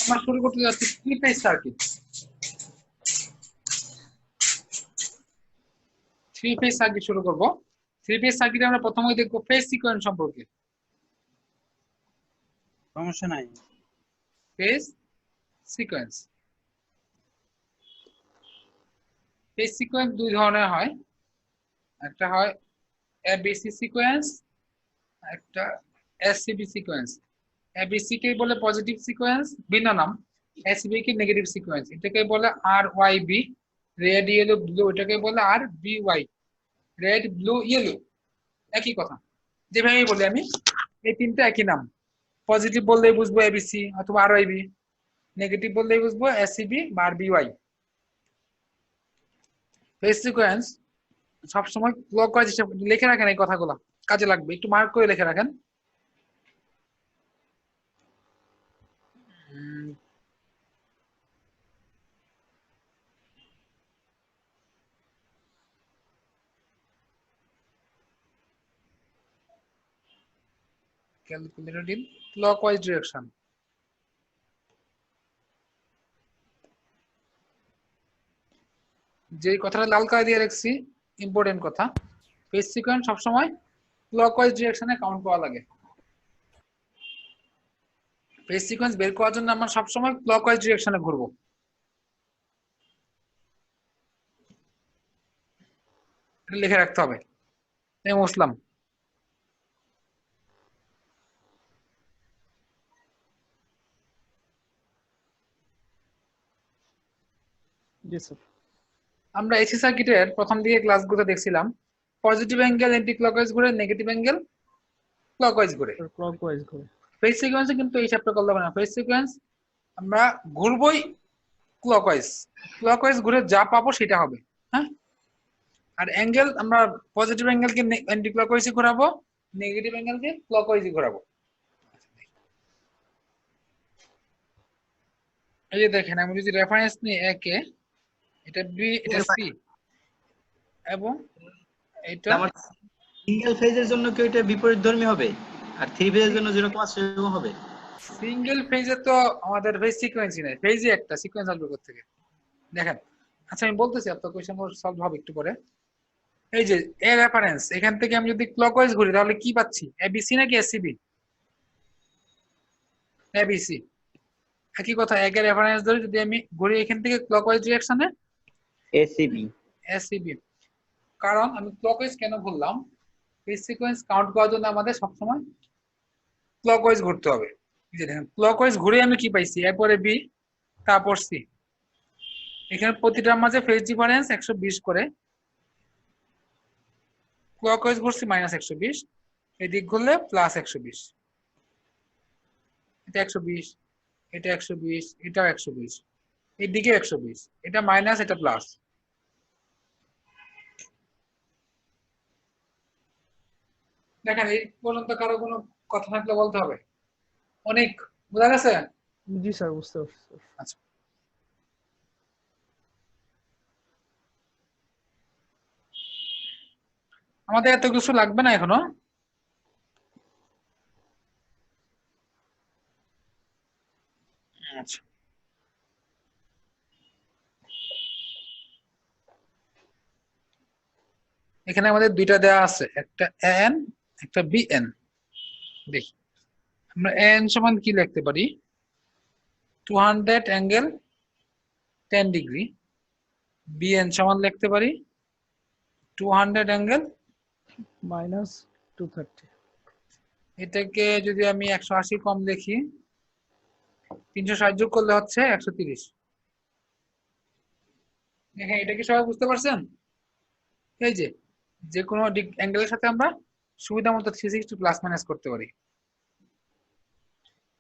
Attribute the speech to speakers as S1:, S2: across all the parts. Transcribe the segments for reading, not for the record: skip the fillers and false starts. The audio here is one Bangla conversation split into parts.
S1: আমরা শুরু করতে যাচ্ছি three phase circuit. Three phase circuit শুরু করব। থ্রি ফেজ সার্কিটে আমরা প্রথমেই দেখব ফেজ সিকোয়েন্স সম্পর্কে।
S2: সমস্যা নাই।
S1: ফেজ সিকোয়েন্স, ফেজ সিকোয়েন্স দুই ধরনের হয়, একটা হয় এবিসি সিকোয়েন্স, একটা এসসিবি সিকোয়েন্স। এবিসি কে বলে পজিটিভ সিকোয়েন্স, ভিন্ন নাম। এসসিবি কে নেগেটিভ সিকোয়েন্স, এটাকে বলে আর Y B, red yellow blue, এটাকে বলে আর B Y, red blue yellow, একই কথা। যেভাবে বলি আমি, এই তিনটা একই নাম। পজিটিভ বললেই বুঝবো এবিসি অথবা আর ওয়াই বি, নেগেটিভ বললেই বুঝবো এসসিবি বা আর বি ওয়াই। ফেজ সিকোয়েন্স সবসময় ক্লকওয়াইজ হিসেবে লিখে রাখেন, এই কথাগুলো কাজে লাগবে, একটু মার্ক করে লিখে রাখেন। Calculator in clockwise direction. যে কথাটা লাল কালি দিয়ে রাখছি ইম্পর্টেন্ট কথা, ফেজ সিকোয়েন্স সবসময় ক্লকওয়াইজ ডিরেকশনে কাউন্ট করা লাগে। ফেজ সিকোয়েন্স বের করার জন্য আমরা সবসময় ক্লকওয়াইজ ডিরেকশনে ঘুরবো। এটা লিখে রাখতে হবে। মুসলাম, আমরা এসি সার্কিটের প্রথম দিকে ক্লাসগুলো দেখছিলাম, পজিটিভ অ্যাঙ্গেল এন্টি ক্লকওয়াইজ ঘুরে, নেগেটিভ অ্যাঙ্গেল ক্লকওয়াইজ ঘুরে। ফেজ সিকোয়েন্সে কিন্তু এই হিসাবটা করলে হবে না। ফেজ সিকোয়েন্স আমরা ঘুরবই ক্লকওয়াইজ, ক্লকওয়াইজ ঘুরে যা পাবো সেটা হবে। হ্যাঁ, আর অ্যাঙ্গেল আমরা পজিটিভ অ্যাঙ্গেলকে অ্যান্টি ক্লকওয়াইজে ঘোরাবো, নেগেটিভ অ্যাঙ্গেলকে ক্লকওয়াইজে ঘোরাবো। এই যে দেখেন, আমি যদি রেফারেন্স নিই একে, এটা বি, এটা সি, এবং এটা
S2: আমার সিঙ্গেল ফেজের জন্য কি এটা বিপরীতধর্মী হবে, আর থ্রি ফেজের জন্য যেরকম আছে সেরকম হবে?
S1: সিঙ্গেল ফেজে তো আমাদের ফেজ সিকোয়েন্সই নাই, ফেজই একটা, সিকোয়েন্স আসবে কোথা থেকে দেখেন। আচ্ছা আমি বলতেছি, আপনার কোয়েশ্চেন সলভ হবে একটু পরে। এই যে এ রেফারেন্স, এখান থেকে আমি যদি ক্লকওয়াইজ ঘুরি তাহলে কি পাচ্ছি, এবিসি নাকি এসসিবি? এবিসি। একই কথা, একের রেফারেন্স ধরে যদি আমি ঘুরি এখান থেকে ক্লকওয়াইজ ডিরেকশনে,
S2: এসিবি।
S1: এসসিবি। কারণ আমি ক্লকওয়াইজ কেন ঘুরলাম, ফেজ সিকোয়েন্স কাউন্ট করার জন্য আমাদের সবসময় ক্লকওয়াইজ ঘুরতে হবে। এই যে দেখেন, ক্লকওয়াইজ ঘুরে আমি কি পাইছি, এরপরে বি, তারপর সি। এখানে প্রতিটার মাঝে ফেজ ডিফারেন্স 120 করে, ক্লকওয়াইজ ঘুরছি -120, এদিক ঘুরলে +120, এটা 120, এটা 120, এটাও 120, এদিকে 120, এটা মাইনাস, এটা প্লাস। দেখেন এই পর্যন্ত কারো কোনো কথা থাকলে বলতে হবে। অনেক বোঝা গেছে?
S3: জি স্যার, বুঝতে পারছি।
S1: আচ্ছা, আমাদের এত কিছু লাগবে না এখনো। আচ্ছা, এখানে আমাদের দুইটা দেওয়া আছে, একটা এন, একটা বিএন। দেখি আমরা এন সমান কি লিখতে পারি, 200 অ্যাঙ্গেল 10 ডিগ্রি। বিএন সমান লিখতে পারি 200 অ্যাঙ্গেল
S3: -230।
S1: এটাকে যদি আমি 180 কম লিখি, 360 যোগ করলে হচ্ছে 130। দেখেন এটা কি সবাই বুঝতে পারছেন? এই যে যে কোনো অ্যাঙ্গেলের সাথে আমরা সুবিধা মতো 360 প্লাস মাইনাস করতে পারি।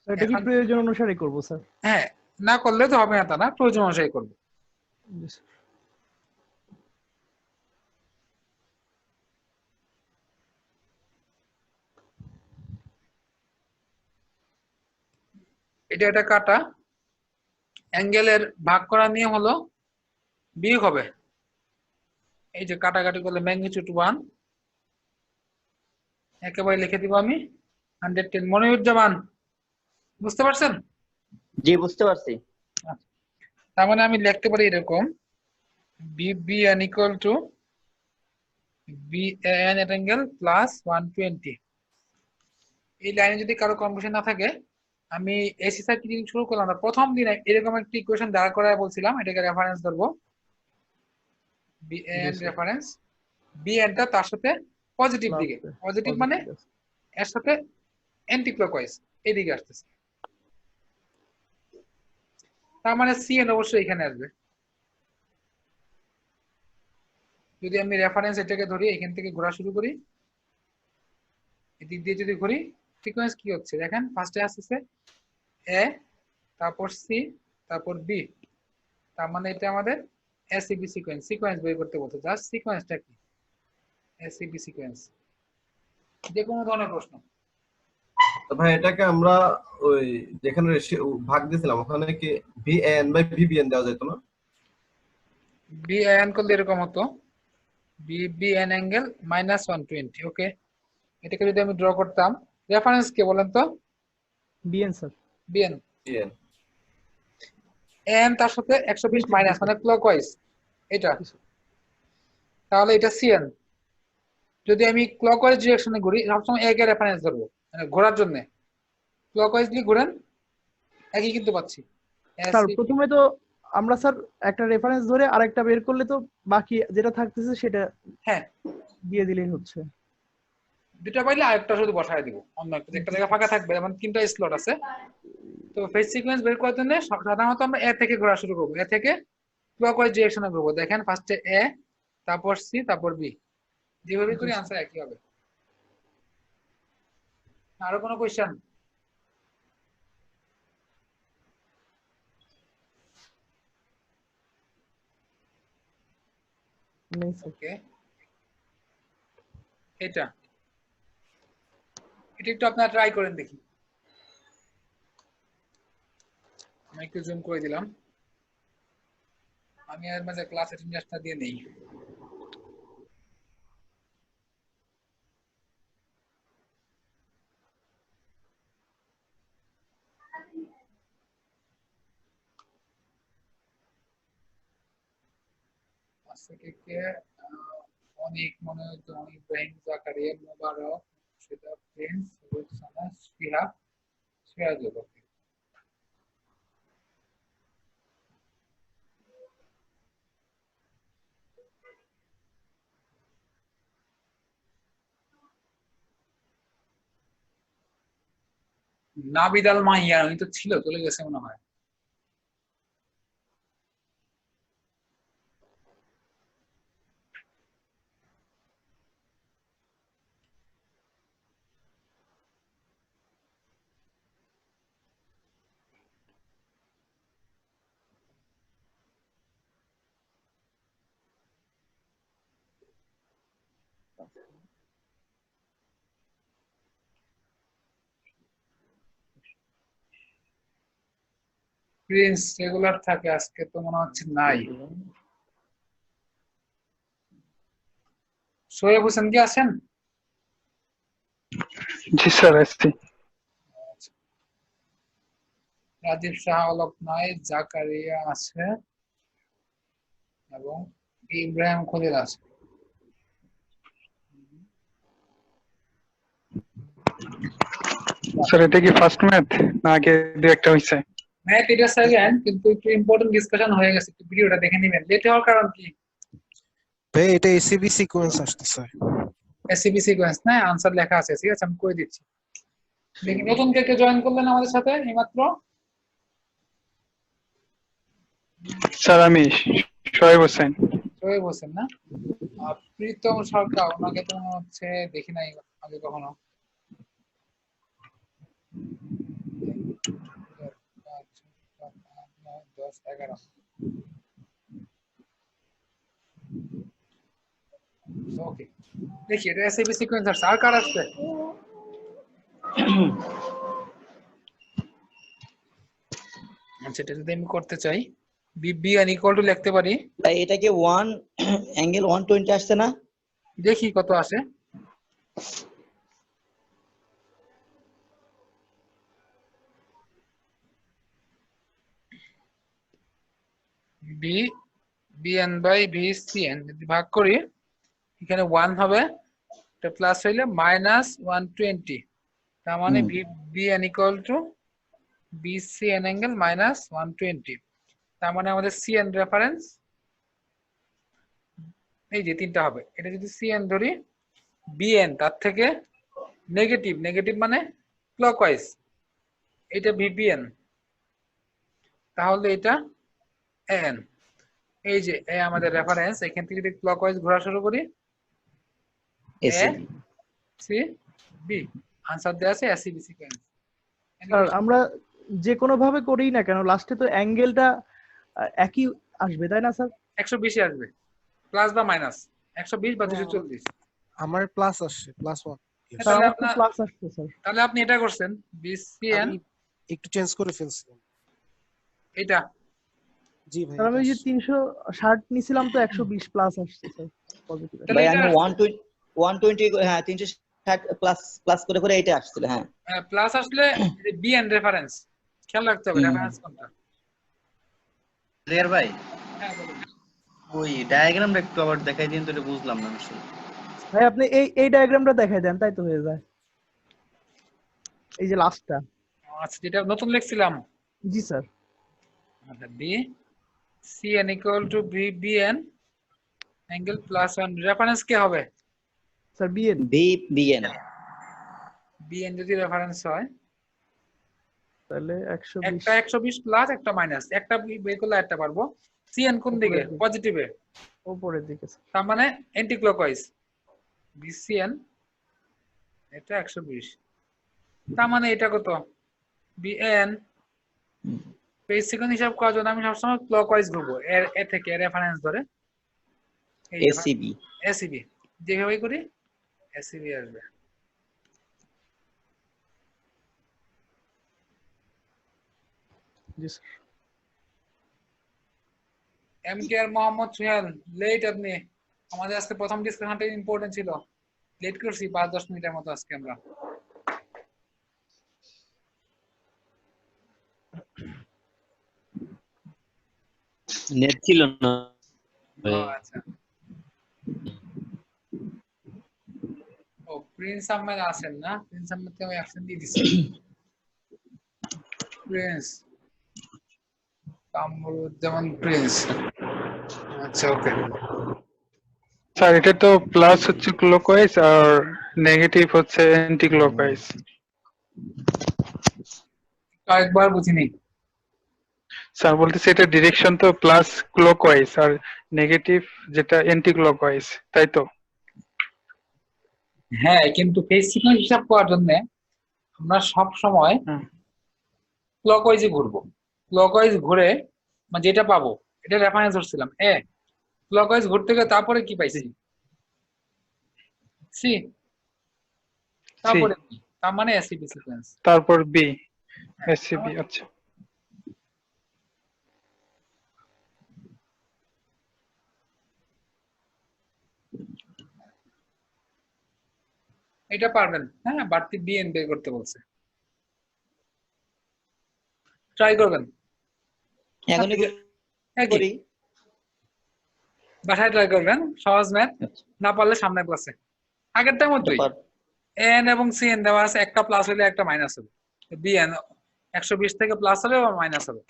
S3: এটা কি প্রয়োজন অনুসারে করব স্যার?
S1: হ্যাঁ, না করলে তো হবে না তা না, প্রয়োজন অনুসারে করবো। এটা একটা কাটা, অ্যাঙ্গেলের ভাগ করা নিয়ম হলো বিয়োগ হবে। এই যে কাটাকাটি করলে ম্যাগনিটিউড 1, একেবারে লিখে দিব আমি 110। মনিরুজ্জামান বুঝতে পারছেন?
S2: জি বুঝতে পারছি।
S1: তার মানে আমি লিখতে পারি এরকম BBN equal to BAN at angle plus 120। এই লাইনে যদি কারো কনফিউশন না থাকে, আমি এসি সার্কিট যেদিন শুরু করলাম না প্রথম দিন এরকম একটি ইকুয়েশন দাঁড় করায় বলছিলাম, এটাকে রেফারেন্স ধরবো BAN
S3: স্যার।
S1: রেফারেন্স। BN টা তার সাথে পজিটিভ দিকে, পজিটিভ মানে এর সাথে অ্যান্টি ক্লকওয়াইজ এদিকে আসতেছে, তার মানে CN অবশ্যই এখানে আসবে। যদি আমি রেফারেন্স এটাকে ধরি, এখান থেকে ঘোরা শুরু করি, এদিক দিয়ে যদি ঘুরি, সিকোয়েন্স কি হচ্ছে দেখেন, ফার্স্টে আসতেছে এ, তারপর সি, তারপর বি, তার মানে এটা আমাদের এসিবি সিকোয়েন্স। সিকোয়েন্স বের করতে বলতে, জাস্ট সিকোয়েন্সটা কি, এসিবি সিকোয়েন্স। যে কোনো ধরনের প্রশ্ন।
S4: তো ভাই এটাকে আমরা ওই যেখানে ভাগ দিয়েছিলাম ওখানে কি VAN বাই VBN দেওয়া যেত না?
S1: BAN করলে এরকম হতো BBN অ্যাঙ্গেল -120। ওকে, এটাকে যদি আমি ড্র করতাম, রেফারেন্স কে বলেন তো?
S3: BN sir.
S1: BN।
S4: VN
S1: N তার সাথে 120 মাইনাস মানে ক্লকওয়াইজ এটা, তাহলে এটা CN। যদি আমি ক্লকওয়াইজ ডিরেকশনে ঘুরি, সবসময় একে রেফারেন্স ধরবো, মানে ঘোরার জন্য ক্লকওয়াইজলি ঘুরেন, একই কিন্তু পাচ্ছি।
S3: স্যার প্রথমে তো আমরা স্যার একটা রেফারেন্স ধরে আরেকটা বের করলে তো বাকি যেটা থাকতেছে সেটা
S1: হ্যাঁ,
S3: দিয়ে দিলেই হচ্ছে।
S1: দুটা পাইলে আরেকটা শুধু বসায় দিব, অন্য একটা জায়গা ফাঁকা থাকবে, যেমন 3টা স্লট আছে। তো ফেজ সিকোয়েন্স বের করার জন্য সাধারণত আমরা এ থেকে ঘোরা শুরু করবো, এ থেকে ক্লকওয়াইজ ডিরেকশনে ঘুরবো। দেখেন ফার্স্টে এ, তারপর সি, তারপর বি, যেভাবে করি আনসার একই হবে। আরো কোনো কোয়েশ্চেন?
S3: নেই স্যার।
S1: ওকে, এটা এটা একটু আপনারা ট্রাই করেন দেখি। আমি একটু জুম করে দিলাম, আমি এর মাঝে ক্লাস অ্যাটেন্ডেন্সটা দিয়ে নেই। আজকে কে অনেক, মনে হচ্ছে অনেক, ইব্রাহিম, জাকারিয়া, মোবারক, সেটা প্রিন্স, রুকসানা, শিহাব, সিরাজুল। ওকে, নাবিদ আল মাহিয়া, উনি তো ছিল, চলে গেছে মনে হয়। প্রিন্স রেগুলার থাকে, আজকে তো মনে হচ্ছে নাই। শোয়েব হোসেন কি আছেন?
S5: জি স্যার আসছি।
S1: রাজীব শাহ অলক নাই, জাকারিয়া আছে এবং ইব্রাহিম খলিল আছে।
S5: স্যার এটা কি ফার্স্ট ম্যাথ না আগে দু একটা হইছে?
S1: ম্যাথ এটা সেকেন্ড, কিন্তু একটু ইম্পর্টেন্ট ডিসকাশন হয়ে গেছে, একটু ভিডিওটা দেখে নেবেন। লেট হওয়ার কারণ কি?
S6: ভাই এটা এসিবি সিকোয়েন্স আসতেছে।
S1: এসসিবি সিকোয়েন্স না, আনসার লেখা আছে, ঠিক আছে আমি করে দিচ্ছি। দেখি নতুন কে জয়েন করলেন আমাদের সাথে এইমাত্র?
S5: স্যার আমি শোয়েব হোসেন।
S1: শোয়েব হোসেন না, প্রীতম সরকার, ওনাকে তো মনে হচ্ছে দেখি নাই আগে কখনো। 10, 11। ওকে, দেখি এটা এসএবি সিকোয়েন্স আছে। আর কার আসছে? আচ্ছা, এটা যদি আমি করতে চাই, বিবি এন ইকুয়াল টু লিখতে পারি,
S2: এটা কি 1 অ্যাঙ্গেল 120 আসছে না?
S1: দেখি কত আসে। বি বিএন বাই ভিসিএন যদি ভাগ করি এখানে 1 হবে, এটা প্লাস হইলে মাইনাস 120, তার মানে
S2: হুম।
S1: BN equal to BCN angle minus 120, তার মানে আমাদের সিএন রেফারেন্স এই যে তিনটা হবে। এটা যদি সিএন ধরি, বিএন তার থেকে নেগেটিভ, নেগেটিভ মানে ক্লকওয়াইজ, এটা ভিবিএন, তাহলে এটা এন। এই যে এ আমাদের রেফারেন্স, এখান থেকে যদি ক্লকওয়াইজ ঘোরা শুরু করি
S2: এসিবি
S1: সি বি, আনসার দেওয়া আছে এসিবি সিকোয়েন্স।
S3: স্যার আমরা যে কোনো ভাবে করি না কেন লাস্টে তো অ্যাঙ্গেলটা একই আসবে তাই না স্যার?
S1: 120 আসবে, প্লাস বা মাইনাস 120 বা 240।
S6: আমার প্লাস আসছে, +1।
S3: স্যার
S1: তাহলে
S3: আমার তো
S1: আপনার,
S3: প্লাস আসছে স্যার।
S1: তাহলে আপনি এটা করছেন বিসিএন,
S6: আমি একটু চেঞ্জ করে ফেলছিলাম।
S1: এটা
S6: জি ভাই,
S3: স্যার আমি
S6: এটা
S3: যে
S6: আসছে।
S3: 360 নিছিলাম তো 120 প্লাস আসছে স্যার পজিটিভ।
S1: তাহলে
S2: ভাই
S1: এটা
S2: আমি
S1: আসছে।
S2: 120 হ্যাঁ 360 প্লাস প্লাস করে করে এটা আসছিল। হ্যাঁ
S1: প্লাস আসলে বিএন রেফারেন্স খেয়াল রাখতে হবে,
S2: হুম।
S1: রেফারেন্স কোনটা।
S2: রিয়ার ভাই
S1: হ্যাঁ বলুন।
S2: ওই ডায়াগ্রামটা একটু আবার দেখাই দিন তো, এটা বুঝলাম না আসলে।
S3: ভাই আপনি এই ডায়াগ্রামটা দেখাই দেন তাই তো হয়ে যায়, এই যে লাস্টটা।
S1: আচ্ছা যেটা নতুন লিখছিলাম,
S3: জি স্যার।
S1: আচ্ছা B CN equal to BN angle plus 1, reference কে হবে?
S3: Sir BN.
S2: বিএন
S1: বিএন যদি রেফারেন্স হয়,
S3: তাহলে 120
S1: একটা 120 প্লাস একটা মাইনাস, একটা বের করলে একটা পারবো। সিএন কোন দিকে?
S3: উপরের দিকে।
S1: পজিটিভে,
S3: উপরের দিকে স্যার।
S1: তার মানে অ্যান্টি ক্লকওয়াইজ। বিসিএন এটা 120, তার মানে এটা কত? বিএন পেজ সেকেন্ড হিসাব করার জন্য আমি সবসময় ক্লকওয়াইজ ঘুরবো, এ থেকে রেফারেন্স ধরে
S2: এসিবি
S1: এসিবি, যেভাবে করি এসিবি আসবে।
S3: জি স্যার।
S1: এম কে আর মোহাম্মদ সুহেল, লেট আপনি। আমাদের আজকে প্রথম ডিসকাশনটা ইম্পর্টেন্ট ছিল, লেট করছি 5-10 মিনিটের মতো আজকে আমরা।
S2: নেট ছিল না।
S1: ও আচ্ছা, ও প্রিন্স আহমেদ আছেন না? প্রিন্স আহমেদকে আমি অ্যাবসেন্ট দিয়ে দিচ্ছি। প্রিন্স কামরুজ্জামান প্রিন্স, আচ্ছা ওকে।
S5: স্যার এটা তো প্লাস হচ্ছে ক্লকওয়াইজ আর নেগেটিভ হচ্ছে অ্যান্টি ক্লকওয়াইজ।
S1: কয়েকবার বুঝিনি।
S5: স্যার বলতেছে এটা ডিরেকশন তো প্লাস ক্লকওয়াইজ আর নেগেটিভ যেটা অ্যান্টি ক্লকওয়াইজ, তাই তো?
S1: হ্যাঁ, কিন্তু ফেজ সিকোয়েন্স হিসাব করার জন্য আমরা সব সময়
S5: হুম।
S1: ক্লকওয়াইজে ঘুরবো। ক্লকওয়াইজ ঘুরে মানে যেটা পাবো, এটা রেফারেন্স ধরছিলাম এ, ক্লকওয়াইজ ঘুরতে গেলে তারপরে কি পাইছি? সি, তারপরে কি? তার মানে এসিবি সিকোয়েন্স।
S5: তারপর বি এসসিবি। আচ্ছা
S1: এটা পারবেন, হ্যাঁ বাড়তি বিএন বের করতে বলছে, ট্রাই করবেন।
S2: এখনই
S1: একই
S2: করি।
S1: বাসায় ট্রাই করবেন, সহজ ম্যাথ, না পারলে সামনের ক্লাসে। আগেরটার মতোই এন এবং সিএন দেওয়া আছে, একটা প্লাস হলে একটা মাইনাস হবে। বিএন 120 থেকে প্লাস হবে বা মাইনাস হবে।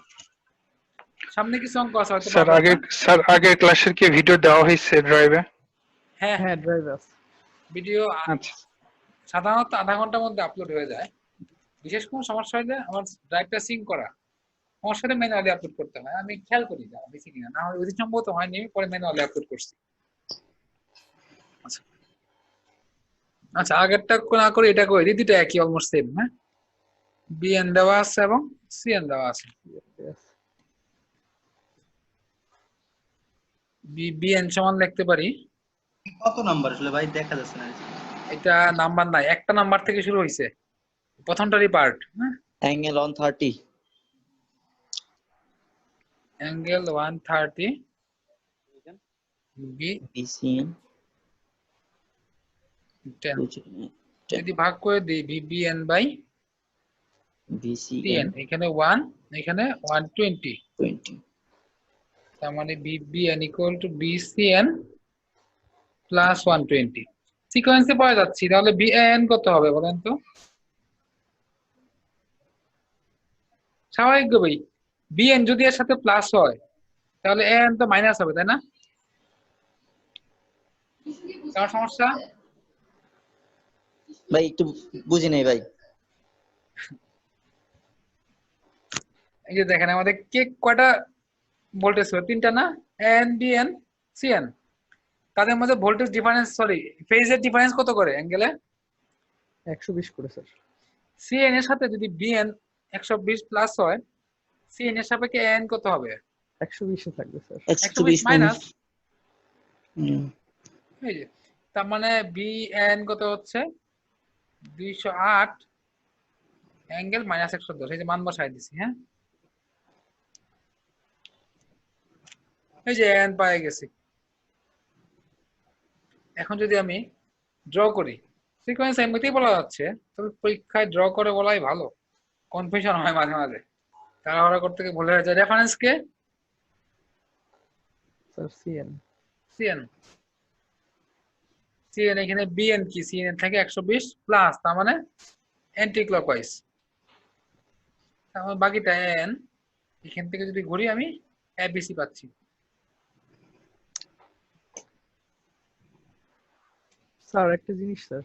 S1: সামনে কিছু অঙ্ক আছে হয়তো
S5: স্যার,
S1: পারবেন না।
S5: স্যার আগের ক্লাসের কি ভিডিও দেওয়া হয়েছে ড্রাইভে?
S1: হ্যাঁ
S3: হ্যাঁ ড্রাইভার।
S1: ভিডিও
S5: আচ্ছা
S1: সাধারণত আধা ঘন্টার মধ্যে আপলোড হয়ে যায়। বিশেষ কোনো সমস্যা হলে আমার ড্রাইভটা সিঙ্ক করা, আমার সাথে ম্যানুয়ালি আপলোড করতে হয়, আমি খেয়াল করি যা বেশি কিনা, না হয় অতি সম্ভবত হয়নি, আমি পরে ম্যানুয়ালি আপলোড করছি। আচ্ছা আচ্ছা, আগেরটা না করে এটা করে দিই, দুটো একই অলমোস্ট সেম। হ্যাঁ, বিএন দেওয়া আছে এবং সিএন দেওয়া আছে। বিএন সমান লিখতে পারি,
S2: কত নাম্বার আসলে ভাই দেখা যাচ্ছে না।
S1: এটা নাম্বার নাই, একটা নাম্বার থেকে শুরু হয়েছে, প্রথমটারই পার্ট। হ্যাঁ,
S2: অ্যাঙ্গেল 130
S1: অ্যাঙ্গেল 130 বি
S2: বিসিএন
S1: 10, যদি ভাগ করে দিই বিবিএন বাই
S2: বিসিএন
S1: সিএন, এখানে 1 এখানে 120,
S2: 20
S1: তার মানে BBN equal to BCN plus 120 সিকোয়েন্সে পাওয়া যাচ্ছি, তাহলে BN কত হবে বলেন তো? স্বাভাবিকভাবেই BN যদি এর সাথে প্লাস হয় তাহলে AN তো মাইনাস হবে, তাই না? কার সমস্যা?
S7: ভাই একটু বুঝি নাই ভাই।
S1: এই যে দেখেন আমাদের কে কয়টা ভোল্টেজ ছিল, তিনটা না? AN BN CN, তাদের মধ্যে ভোল্টেজ ডিফারেন্স সরি ফেজের ডিফারেন্স কত করে অ্যাঙ্গেলে?
S3: 120 করে স্যার।
S1: CN এর সাথে যদি BN 120 প্লাস হয়, CN এর সাপেক্ষে AN কত হবে?
S3: 120 এ থাকবে স্যার।
S1: 120 মাইনাস,
S7: হুম,
S1: এই যে তার মানে BN কত হচ্ছে 208 অ্যাঙ্গেল মাইনাস 110, এই যে মান বসাই দিছি। হ্যাঁ, এই যে AN পাই গেছি। এখন যদি আমি ড্র করি, সিকোয়েন্স এমনিতেই বলা যাচ্ছে, তবে পরীক্ষায় ড্র করে বলাই ভালো, কনফিউশন হয় মাঝে মাঝে, তাড়াহুড়া করতে গিয়ে ভুলে যায়। রেফারেন্স কে?
S3: Sir CN.
S1: CN। CN এখানে BN কি? CN থেকে 120 প্লাস, তার মানে অ্যান্টি ক্লকওয়াইজ, তার মানে বাকিটা AN। এখান থেকে যদি ঘুরি আমি ABC পাচ্ছি।
S3: স্যার একটা জিনিস স্যার,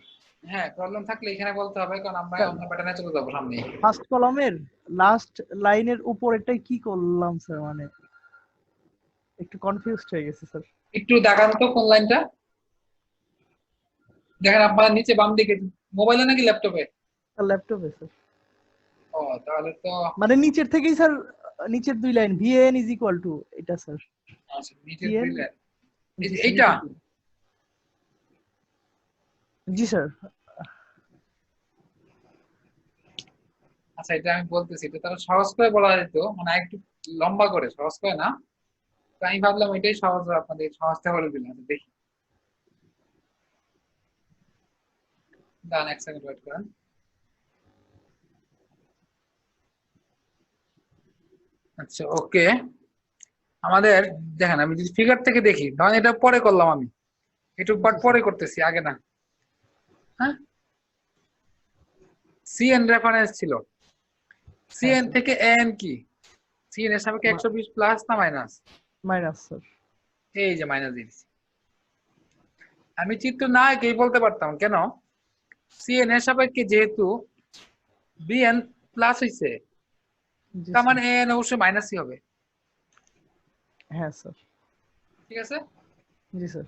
S1: হ্যাঁ, প্রবলেম থাকলে এখানে বলতে হবে, কারণ আমরা
S3: স্যার,
S1: অন্য প্যাটার্নে চলে যাবো সামনে।
S3: ফার্স্ট কলামের লাস্ট লাইনের উপরেরটাই কি করলাম স্যার, মানে একটু কনফিউজড হয়ে গেছে স্যার।
S1: একটু দেখান তো কোন লাইনটা। দেখেন আপনার নিচে বাম দিকে, মোবাইলে নাকি ল্যাপটপে?
S3: স্যার ল্যাপটপে স্যার,
S1: ও তাহলে তো
S3: মানে নিচের থেকেই স্যার, নিচের দুই line VAN is equal to এটা স্যার,
S1: আচ্ছা, নিচে
S3: CN
S1: দিলেন
S3: জি স্যার,
S1: এইটা।
S3: জি স্যার।
S1: আচ্ছা, এটা আমি বলতেছি, এটা তারা সহজ করে বলা যেত, মানে একটু লম্বা করে, সহজ করে না। তো আমি ভাবলাম এটাই সহজ, আপনাদের সহজটা বলে দিলাম। দেখি, দাঁড়ান এক সেকেন্ড ওয়েট করেন। আচ্ছা, ওকে, আমাদের দেখেন আমি যদি ফিগার থেকে দেখি, ধরেন এটা পরে করলাম আমি, একটু পরে করতেছি, আগে না। হ্যাঁ, CN রেফারেন্স ছিল, CN থেকে AN কি? CN এর সাপেক্ষে 120 প্লাস না মাইনাস?
S3: Minus sir.
S1: এই যে মাইনাস দিয়েছি। আমি চিত্র না এঁকেই বলতে পারতাম, কেন? CN এর সাপেক্ষে যেহেতু BN প্লাস হইছে,
S3: জি
S1: তার
S3: স্যার।
S1: মানে AN অবশ্যই মাইনাসই হবে।
S3: হ্যাঁ স্যার।
S1: ঠিক আছে?
S3: জি স্যার।